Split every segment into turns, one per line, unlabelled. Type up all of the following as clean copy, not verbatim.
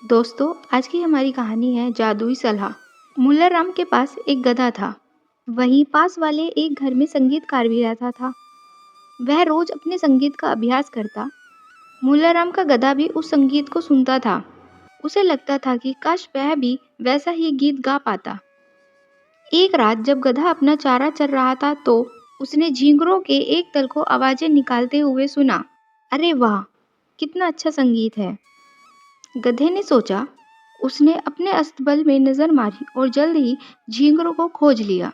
दोस्तों, आज की हमारी कहानी है जादुई सलाह। मुल्लाराम के पास एक गधा था। वहीं पास वाले एक घर में संगीतकार भी रहता था। वह रोज अपने संगीत का अभ्यास करता। मुल्लाराम का गधा भी उस संगीत को सुनता था। उसे लगता था कि काश वह भी वैसा ही गीत गा पाता। एक रात जब गधा अपना चारा चर रहा था तो उसने झींगरों के एक दल को आवाजें निकालते हुए सुना। अरे वाह, कितना अच्छा संगीत है! गधे ने सोचा। उसने अपने अस्तबल में नजर मारी और जल्द ही झींगरों को खोज लिया।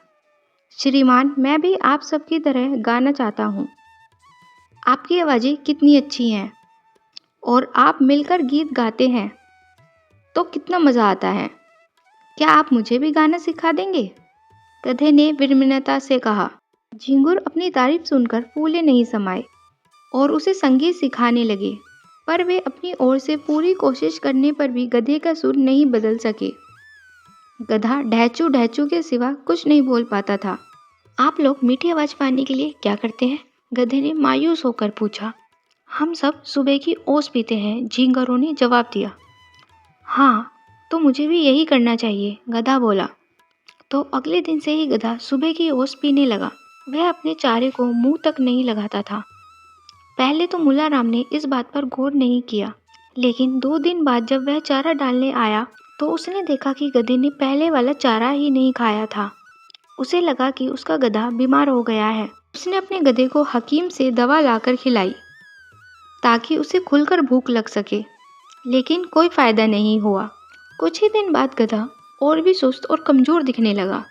श्रीमान, मैं भी आप सबकी तरह गाना चाहता हूँ। आपकी आवाजें कितनी अच्छी हैं और आप मिलकर गीत गाते हैं तो कितना मजा आता है। क्या आप मुझे भी गाना सिखा देंगे? गधे ने विनम्रता से कहा। झींगुर अपनी तारीफ सुनकर फूले नहीं समाये और उसे संगीत सिखाने लगे, पर वे अपनी ओर से पूरी कोशिश करने पर भी गधे का सुर नहीं बदल सके। गधा ढहचू ढहचू के सिवा कुछ नहीं बोल पाता था। आप लोग मीठी आवाज पाने के लिए क्या करते हैं? गधे ने मायूस होकर पूछा। हम सब सुबह की ओस पीते हैं, झींगरों ने जवाब दिया। हाँ, तो मुझे भी यही करना चाहिए, गधा बोला। तो अगले दिन से ही गधा सुबह की ओस पीने लगा। वह अपने चारे को मुंह तक नहीं लगाता था। पहले तो मुल्लाराम ने इस बात पर गौर नहीं किया, लेकिन 2 दिन बाद जब वह चारा डालने आया तो उसने देखा कि गधे ने पहले वाला चारा ही नहीं खाया था। उसे लगा कि उसका गधा बीमार हो गया है। उसने अपने गधे को हकीम से दवा लाकर खिलाई ताकि उसे खुलकर भूख लग सके, लेकिन कोई फायदा नहीं हुआ। कुछ ही दिन बाद गधा और भी सुस्त और कमजोर दिखने लगा।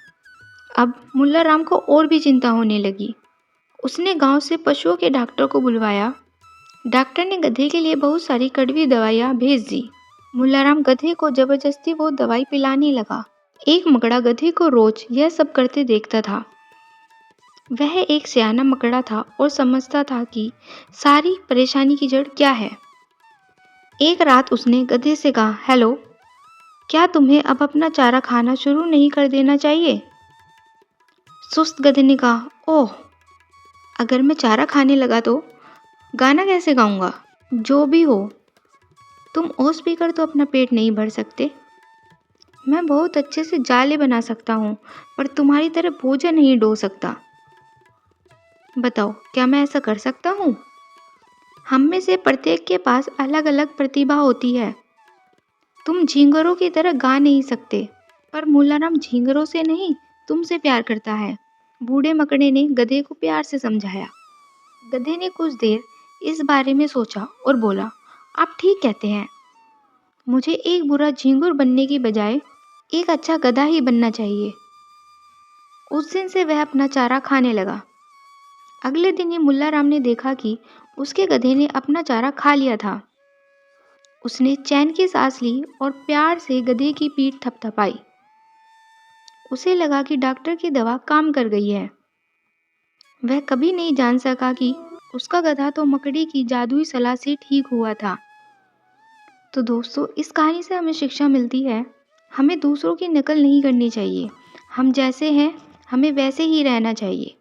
अब मुल्लाराम को और भी चिंता होने लगी। उसने गांव से पशुओं के डॉक्टर को बुलवाया। डॉक्टर ने गधे के लिए बहुत सारी कड़वी दवाइयाँ भेज दी। मुल्लाराम गधे को जबरदस्ती वो दवाई पिलाने लगा। एक मकड़ा गधे को रोज यह सब करते देखता था। वह एक सियाना मकड़ा था और समझता था कि सारी परेशानी की जड़ क्या है। एक रात उसने गधे से कहा, हेलो, क्या तुम्हें अब अपना चारा खाना शुरू नहीं कर देना चाहिए? सुस्त गधे ने कहा, ओह, अगर मैं चारा खाने लगा तो गाना कैसे गाऊंगा? जो भी हो, तुम ओस पीकर तो अपना पेट नहीं भर सकते। मैं बहुत अच्छे से जाले बना सकता हूँ, पर तुम्हारी तरह भोजन नहीं डो सकता। बताओ, क्या मैं ऐसा कर सकता हूँ? हम में से प्रत्येक के पास अलग अलग प्रतिभा होती है। तुम झींगरों की तरह गा नहीं सकते, पर मुल्लाराम झींगरों से नहीं, तुमसे प्यार करता है। बूढ़े मकड़े ने गधे को प्यार से समझाया। गधे ने कुछ देर इस बारे में सोचा और बोला, आप ठीक कहते हैं। मुझे एक बुरा झींगुर बनने की बजाय एक अच्छा गधा ही बनना चाहिए। उस दिन से वह अपना चारा खाने लगा। अगले दिन ही मुल्लाराम ने देखा कि उसके गधे ने अपना चारा खा लिया था। उसने चैन की सांस ली और प्यार से गधे की पीठ थपथपाई। उसे लगा कि डॉक्टर की दवा काम कर गई है। वह कभी नहीं जान सका कि उसका गधा तो मकड़ी की जादुई सलाह से ठीक हुआ था। तो दोस्तों, इस कहानी से हमें शिक्षा मिलती है, हमें दूसरों की नकल नहीं करनी चाहिए। हम जैसे हैं, हमें वैसे ही रहना चाहिए।